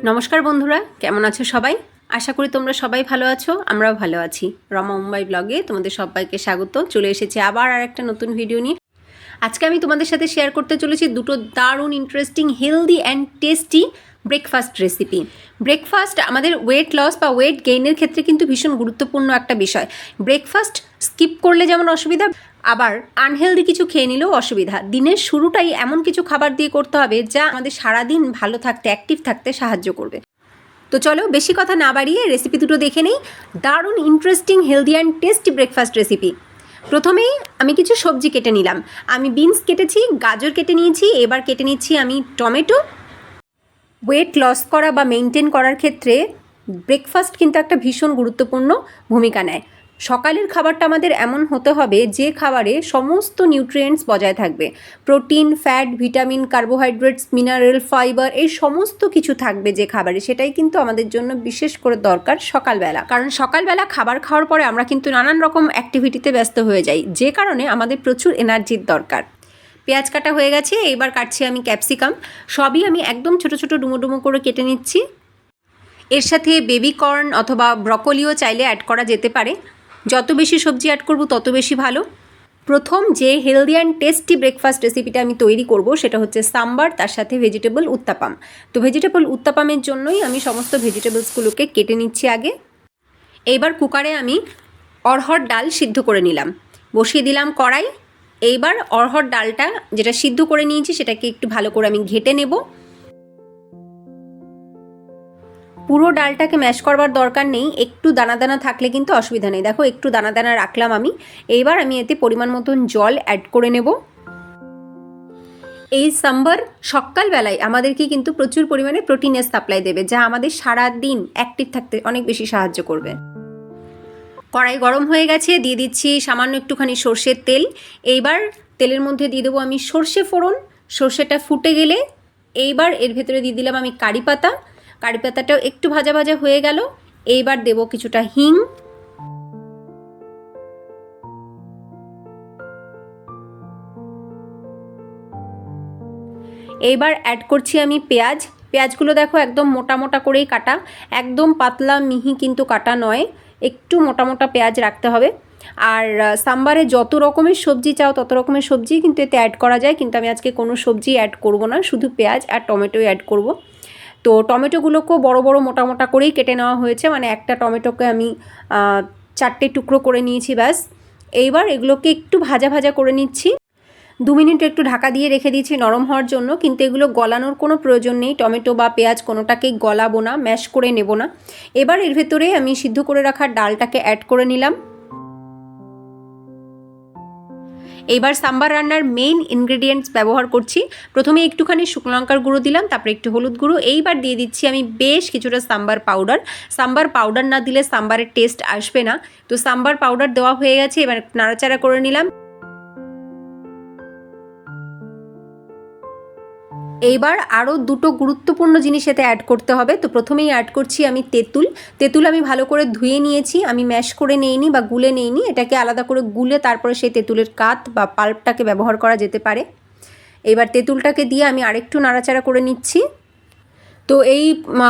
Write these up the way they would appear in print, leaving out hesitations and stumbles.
নমস্কার বন্ধুরা, কেমন আছো সবাই? আশা করি তোমরা সবাই ভালো আছো, আমরাও ভালো আছি। রমা মুম্বাই ব্লগে তোমাদের সবাইকে স্বাগত। চলে এসেছি আবার আর একটা নতুন ভিডিও নিয়ে। আজকে আমি তোমাদের সাথে শেয়ার করতে চলেছি দুটো দারুণ interesting healthy and tasty breakfast recipe. Breakfast আমাদের ওয়েট লস বা ওয়েট গেইনের ক্ষেত্রে কিন্তু ভীষণ গুরুত্বপূর্ণ একটা বিষয়। ব্রেকফাস্ট স্কিপ করলে যেমন অসুবিধা, আবার আনহেলদি কিছু খেয়ে নিলেও অসুবিধা। দিনের শুরুটাই এমন কিছু খাবার দিয়ে করতে হবে যা আমাদের সারাদিন ভালো থাকতে, অ্যাক্টিভ থাকতে সাহায্য করবে। তো চলো বেশি কথা না বাড়িয়ে রেসিপি দুটো দেখে নেই। দারুণ interesting healthy and tasty breakfast recipe. প্রথমেই আমি কিছু সবজি কেটে নিলাম। আমি বিনস কেটেছি, গাজর কেটে নিয়েছি, এবার কেটে নিচ্ছি আমি টমেটো। ওয়েট লস করা বা মেনটেন করার ক্ষেত্রে ব্রেকফাস্ট কিন্তু একটা ভীষণ গুরুত্বপূর্ণ ভূমিকা নেয়। সকালের খাবারটা আমাদের এমন হতে হবে যে খাবারে সমস্ত নিউট্রিয়েন্টস বজায় থাকবে। Protein, fat, vitamin, carbohydrates, mineral, fibre, এই সমস্ত কিছু থাকবে যে খাবারে, সেটাই কিন্তু আমাদের জন্য বিশেষ করে দরকার সকালবেলা। কারণ সকালবেলা খাবার খাওয়ার পরে আমরা কিন্তু নানান রকম অ্যাক্টিভিটিতে ব্যস্ত হয়ে যাই, যে কারণে আমাদের প্রচুর এনার্জির দরকার। পেঁয়াজ কাটা হয়ে গেছে, এবার কাটছি আমি ক্যাপসিকাম। সবই আমি একদম ছোটো ছোটো ডুমো ডুমো করে কেটে নিচ্ছি। এর সাথে বেবি কর্ন অথবা ব্রকলিও চাইলে অ্যাড করা যেতে পারে। যত বেশি সবজি অ্যাড করব তত বেশি ভালো। প্রথম যে হেলদি অ্যান্ড টেস্টি ব্রেকফাস্ট রেসিপিটা আমি তৈরি করব সেটা হচ্ছে সাম্বার, তার সাথে ভেজিটেবল উত্তাপাম। তো ভেজিটেবল উত্তাপামের জন্যই আমি সমস্ত ভেজিটেবলসগুলোকে কেটে নিচ্ছি আগে। এইবার কুকারে আমি অড়হর ডাল সিদ্ধ করে নিলাম, বসিয়ে দিলাম কড়াই। এইবার অড়হর ডালটা যেটা সিদ্ধ করে নিয়েছি সেটাকে একটু ভালো করে আমি ঘেটে নেব। পুরো ডালটাকে ম্যাশ করবার দরকার নেই, একটু দানা দানা থাকলে কিন্তু অসুবিধা নেই। দেখো একটু দানা দানা রাখলাম আমি। এইবার আমি এতে পরিমাণ মতন জল অ্যাড করে নেব। এই সাম্বার সকালবেলায় আমাদেরকে কিন্তু প্রচুর পরিমাণে প্রোটিনের সাপ্লাই দেবে, যা আমাদের সারা দিন অ্যাক্টিভ থাকতে অনেক বেশি সাহায্য করবে। কড়াই গরম হয়ে গেছে, দিয়ে দিচ্ছি সামান্য একটুখানি সর্ষের তেল। এইবার তেলের মধ্যে দিয়ে দেবো আমি সর্ষে ফোড়ন। সর্ষেটা ফুটে গেলে এইবার এর ভেতরে দিয়ে দিলাম আমি কারি পাতা। কারি পাতাটাও একটু ভাজা ভাজা হয়ে গেল। এইবার দেবো কিছুটা হিং। এইবার অ্যাড করছি আমি পেঁয়াজ। পেঁয়াজগুলো দেখো একদম মোটা মোটা করেই কাটা, একদম পাতলা মিহি কিন্তু কাটা নয়, একটু মোটা মোটা পেঁয়াজ রাখতে হবে। আর সাম্বারে যত রকমের সবজি চাও তত রকমের সবজি কিন্তু এতে অ্যাড করা যায়, কিন্তু আমি আজকে কোনো সবজি অ্যাড করব না, শুধু পেঁয়াজ আর টমেটোই অ্যাড করব। তো টমেটোগুলোকেও বড় বড় মোটা মোটা করেই কেটে নেওয়া হয়েছে, মানে একটা টমেটোকে আমি 4টে টুকরো করে নিয়েছি ব্যাস। এইবার এগুলোকে একটু ভাজা ভাজা করে নিচ্ছি। 2 মিনিট একটু ঢাকা দিয়ে রেখে দিয়েছি নরম হওয়ার জন্য, কিন্তু এগুলো গলানোর কোনো প্রয়োজন নেই। টমেটো বা পেঁয়াজ কোনোটাকেই গলাবো না, ম্যাশ করে নেব না। এবার এর ভেতরে আমি সিদ্ধ করে রাখা ডালটাকে অ্যাড করে নিলাম। এবার সাম্বার রান্নার মেইন ইনগ্রেডিয়েন্টস ব্যবহার করছি। প্রথমে একটুখানি শুকনো লঙ্কার গুঁড়ো দিলাম, তারপরে একটু হলুদ গুঁড়ো। এইবার দিয়ে দিচ্ছি আমি বেশ কিছুটা সাম্বার পাউডার। সাম্বার পাউডার না দিলে সাম্বারের টেস্ট আসবে না। তো সাম্বার পাউডার দেওয়া হয়ে গেছে, এবার নাড়াচাড়া করে নিলাম। এইবার আরও দুটো গুরুত্বপূর্ণ জিনিস এতে অ্যাড করতে হবে। তো প্রথমেই অ্যাড করছি আমি তেঁতুল। তেঁতুল আমি ভালো করে ধুয়ে নিয়েছি, আমি ম্যাশ করে নেইনি বা গুলে নেইনি, এটাকে আলাদা করে গুলে তারপরে সেই তেঁতুলের কাত বা পাল্পটাকে ব্যবহার করা যেতে পারে। এবার তেঁতুলটাকে দিয়ে আমি আরেকটু নাড়াচাড়া করে নিচ্ছি। তো এই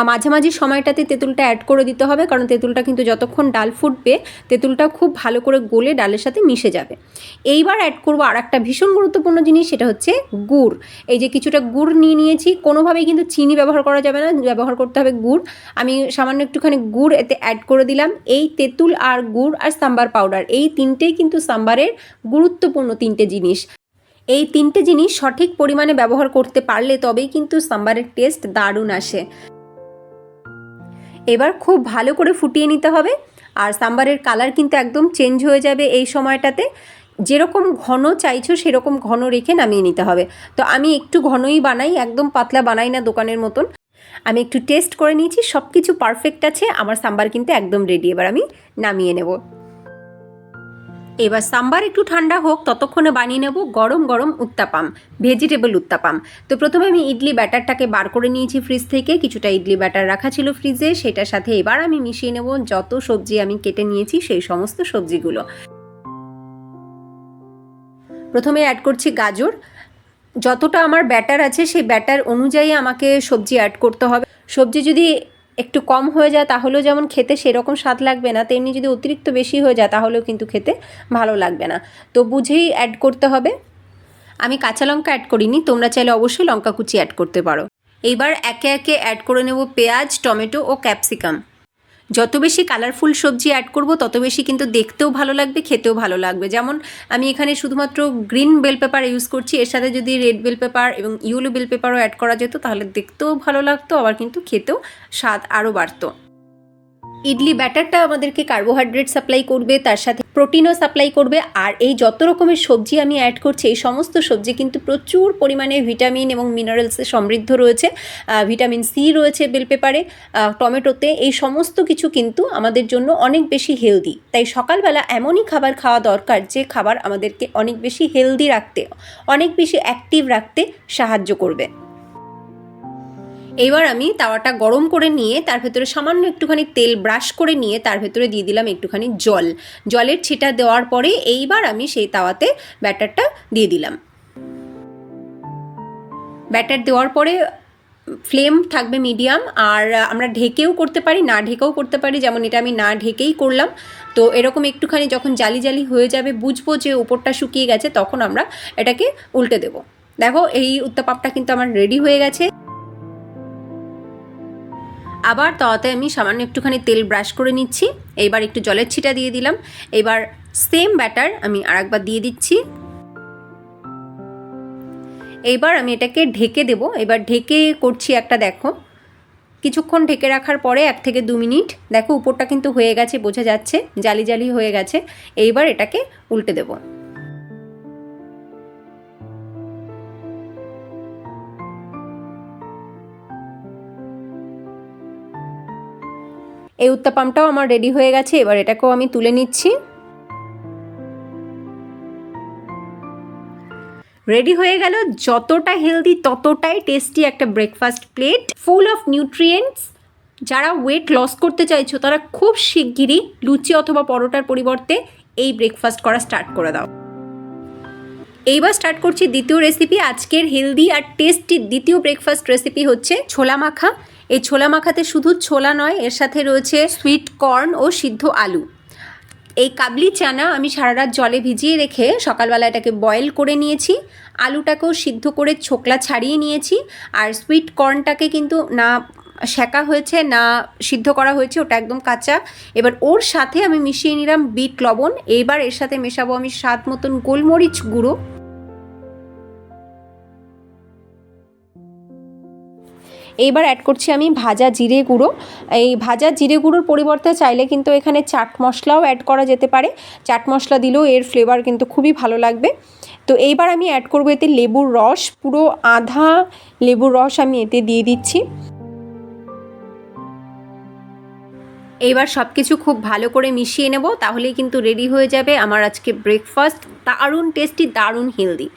মাঝামাঝি সময়টাতে তেঁতুলটা অ্যাড করে দিতে হবে, কারণ তেঁতুলটা কিন্তু যতক্ষণ ডাল ফুটবে তেঁতুলটা খুব ভালো করে গলে ডালের সাথে মিশে যাবে। এইবার অ্যাড করবো আর একটা ভীষণ গুরুত্বপূর্ণ জিনিস, সেটা হচ্ছে গুড়। এই যে কিছুটা গুড় নিয়ে নিয়েছি, কোনোভাবেই কিন্তু চিনি ব্যবহার করা যাবে না, ব্যবহার করতে হবে গুড়। আমি সামান্য একটুখানি গুড় এতে অ্যাড করে দিলাম। এই তেঁতুল আর গুড় আর সাম্বার পাউডার, এই তিনটেই কিন্তু সাম্বারের গুরুত্বপূর্ণ 3টে জিনিস। এই 3টে জিনিস সঠিক পরিমাণে ব্যবহার করতে পারলে তবেই কিন্তু সাম্বারের টেস্ট দারুণ আসে। এবার খুব ভালো করে ফুটিয়ে নিতে হবে, আর সাম্বারের কালার কিন্তু একদম চেঞ্জ হয়ে যাবে এই সময়টাতে। যেরকম ঘন চাইছো সেরকম ঘন রেখে নামিয়ে নিতে হবে। তো আমি একটু ঘনই বানাই, একদম পাতলা বানাই না দোকানের মতন। আমি একটু টেস্ট করে নিয়েছি, সব কিছু পারফেক্ট আছে, আমার সাম্বার কিন্তু একদম রেডি। এবার আমি নামিয়ে নেব। এবার সাম্বার একটু ঠান্ডা হোক, ততক্ষণে বানিয়ে নেব গরম গরম উত্তাপাম, ভেজিটেবল উত্তাপাম। তো প্রথমে আমি ইডলি ব্যাটারটাকে বার করে নিয়েছি ফ্রিজ থেকে, কিছুটা ইডলি ব্যাটার রাখা ছিল ফ্রিজে, সেটার সাথে এবার আমি মিশিয়ে নেব যত সবজি আমি কেটে নিয়েছি সেই সমস্ত সবজিগুলো। প্রথমে অ্যাড করছি গাজর। যতটা আমার ব্যাটার আছে সেই ব্যাটার অনুযায়ী আমাকে সবজি অ্যাড করতে হবে। সবজি যদি একটু কম হয়ে যায় তাহলেও যেমন খেতে সেরকম স্বাদ লাগবে না, তেমনি যদি অতিরিক্ত বেশি হয়ে যায় তাহলেও কিন্তু খেতে ভালো লাগবে না। তো বুঝেই অ্যাড করতে হবে। আমি কাঁচা লঙ্কা অ্যাড করিনি, তোমরা চাইলে অবশ্যই লঙ্কা কুচি অ্যাড করতে পারো। এইবার একে একে অ্যাড করে নেব পেঁয়াজ, টমেটো ও ক্যাপসিকাম। যত বেশি কালারফুল সবজি অ্যাড করব তত বেশি কিন্তু দেখতেও ভালো লাগবে, খেতেও ভালো লাগবে। যেমন আমি এখানে শুধুমাত্র গ্রিন বেল পেপার ইউজ করছি, এর সাথে যদি রেড বেল পেপার এবং ইয়েলো বেল পেপারও অ্যাড করা যেত তাহলে দেখতেও ভালো লাগতো, আবার কিন্তু খেতেও স্বাদ আরও বাড়তো। ইডলি ব্যাটারটা আমাদেরকে কার্বোহাইড্রেট সাপ্লাই করবে, তার সাথে প্রোটিনও সাপ্লাই করবে। আর এই যত রকমের সবজি আমি অ্যাড করছি এই সমস্ত সবজি কিন্তু প্রচুর পরিমাণে ভিটামিন এবং মিনারেলসে সমৃদ্ধ রয়েছে। ভিটামিন সি রয়েছে বেল পেপারে, টমেটোতে। এই সমস্ত কিছু কিন্তু আমাদের জন্য অনেক বেশি হেলদি। তাই সকালবেলা এমনই খাবার খাওয়া দরকার যে খাবার আমাদেরকে অনেক বেশি হেলদি রাখতে, অনেক বেশি অ্যাক্টিভ রাখতে সাহায্য করবে। এবার আমি তাওয়াটা গরম করে নিয়ে তার ভেতরে সামান্য একটুখানি তেল ব্রাশ করে নিয়ে তার ভেতরে দিয়ে দিলাম একটুখানি জলের ছিটা দেওয়ার পরে এইবার আমি সেই তাওয়াতে ব্যাটারটা দিয়ে দিলাম। ব্যাটার দেওয়ার পরে ফ্লেম থাকবে মিডিয়াম, আর আমরা ঢেকেও করতে পারি, না ঢেকেও করতে পারি। যেমন এটা আমি না ঢেকেই করলাম। তো এরকম একটুখানি যখন জালি জালি হয়ে যাবে, বুঝবো যে উপরটা শুকিয়ে গেছে, তখন আমরা এটাকে উল্টে দেব। দেখো এই উত্তাপাপটা কিন্তু আমার রেডি হয়ে গেছে। আবার তাওয়াতে আমি সামান্য একটুখানি তেল ব্রাশ করে নিচ্ছি। এইবার একটু জলের ছিটা দিয়ে দিলাম। এবার সেম ব্যাটার আমি আরেকবার দিয়ে দিচ্ছি। এইবার আমি এটাকে ঢেকে দেব। এবার ঢেকে করছি একটা, দেখো কিছুক্ষণ ঢেকে রাখার পরে 1 থেকে 2 মিনিট, দেখো উপরটা কিন্তু হয়ে গেছে, বোঝা যাচ্ছে জালি জালি হয়ে গেছে। এইবার এটাকে উল্টে দেব। এই উত্তাপামটাও আমার রেডি হয়ে গেছে। এবার এটাকেও আমি তুলে নিচ্ছি। রেডি হয়ে গেল যতটা হেলদি ততটাই টেস্টি একটা breakfast plate, full of nutrients. যারা ওয়েট লস করতে চাইছো তারা খুব শিগগিরই লুচি অথবা পরোটার পরিবর্তে এই ব্রেকফাস্ট করা স্টার্ট করে দাও। এইবার স্টার্ট করছি দ্বিতীয় রেসিপি। আজকের হেলদি আর টেস্টি দ্বিতীয় ব্রেকফাস্ট রেসিপি হচ্ছে ছোলা মাখা। এই ছোলা মাখাতে শুধু ছোলা নয়, এর সাথে রয়েছে সুইট কর্ন ও সিদ্ধ আলু। এই কাবলি চানা আমি সারা রাত জলে ভিজিয়ে রেখে সকালবেলা এটাকে বয়েল করে নিয়েছি। আলুটাকেও সিদ্ধ করে ছোকলা ছাড়িয়ে নিয়েছি। আর সুইট কর্নটাকে কিন্তু না সেকা হয়েছে না সিদ্ধ করা হয়েছে, ওটা একদম কাঁচা। এবার ওর সাথে আমি মিশিয়ে নিলাম বিট লবণ। এবার এর সাথে মেশাবো আমি স্বাদ মতন গোলমরিচ গুঁড়ো। এইবার অ্যাড করছি আমি ভাজা জিরে গুঁড়ো। এই ভাজা জিরে গুঁড়োর পরিবর্তে চাইলে কিন্তু এখানে চাট মশলাও অ্যাড করা যেতে পারে। চাট মশলা দিলেও এর ফ্লেভার কিন্তু খুবই ভালো লাগবে। তো এইবার আমি অ্যাড করবো এতে লেবুর রস, পুরো আধা লেবুর রস আমি এতে দিয়ে দিচ্ছি। এইবার সব কিছু খুব ভালো করে মিশিয়ে নেব, তাহলেই কিন্তু রেডি হয়ে যাবে আমার আজকে ব্রেকফাস্ট। দারুণ টেস্টি, দারুণ হেলদি।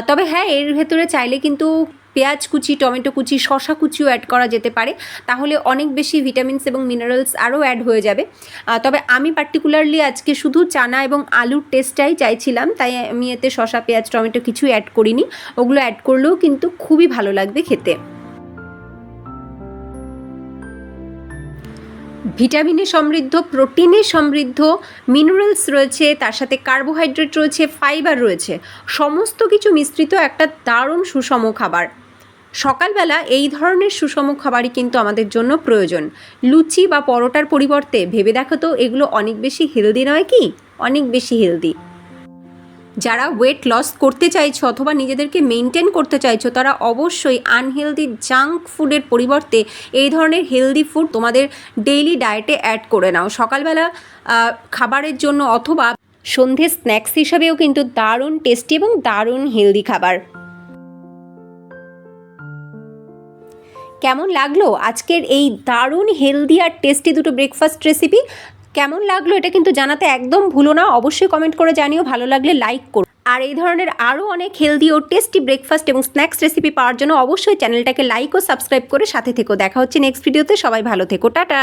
তবে হ্যাঁ, এর ভেতরে চাইলে কিন্তু পেঁয়াজ কুচি, টমেটো কুচি, শসা কুচিও অ্যাড করা যেতে পারে, তাহলে অনেক বেশি ভিটামিনস এবং মিনারেলস আরও অ্যাড হয়ে যাবে। তবে আমি পার্টিকুলারলি আজকে শুধু চানা এবং আলুর টেস্টটাই চাইছিলাম, তাই আমি এতে শসা, পেঁয়াজ, টমেটো কিছু অ্যাড করিনি। ওগুলো অ্যাড করলেও কিন্তু খুবই ভালো লাগবে খেতে। ভিটামিনে সমৃদ্ধ, প্রোটিনে সমৃদ্ধ, মিনারেলস রয়েছে, তার সাথে কার্বোহাইড্রেট রয়েছে, ফাইবার রয়েছে, সমস্ত কিছু মিশ্রিত একটা দারুণ সুষম খাবার। সকালবেলা এই ধরনের সুষম খাবারই কিন্তু আমাদের জন্য প্রয়োজন। লুচি বা পরোটার পরিবর্তে ভেবে দেখো তো, এগুলো অনেক বেশি হেলদি নয় কি? অনেক বেশি হেলদি। যারা ওয়েট লস করতে চাইছো অথবা নিজেদেরকে মেনটেন করতে চাইছো তারা অবশ্যই আনহেলদি জাঙ্ক ফুডের পরিবর্তে এই ধরনের হেলদি ফুড তোমাদের ডেইলি ডায়েটে অ্যাড করে নাও। সকালবেলা খাবারের জন্য অথবা সন্ধে স্ন্যাক্স হিসাবেও কিন্তু দারুণ টেস্টি এবং দারুণ হেলদি খাবার। কেমন লাগলো আজকের এই দারুণ হেলদি আর টেস্টি দুটো ব্রেকফাস্ট রেসিপি? কেমন লাগলো এটা কিন্তু জানাতে একদম ভুলো না, অবশ্যই কমেন্ট করে জানিও। ভালো লাগলে লাইক করো। আর এই ধরনের আরও অনেক হেলদি ও টেস্টি ব্রেকফাস্ট এবং স্ন্যাক্স রেসিপি পাওয়ার জন্য অবশ্যই চ্যানেলটাকে লাইক ও সাবস্ক্রাইব করে সাথে থেকো। দেখা হচ্ছে নেক্সট ভিডিওতে। সবাই ভালো থেকো, টাটা।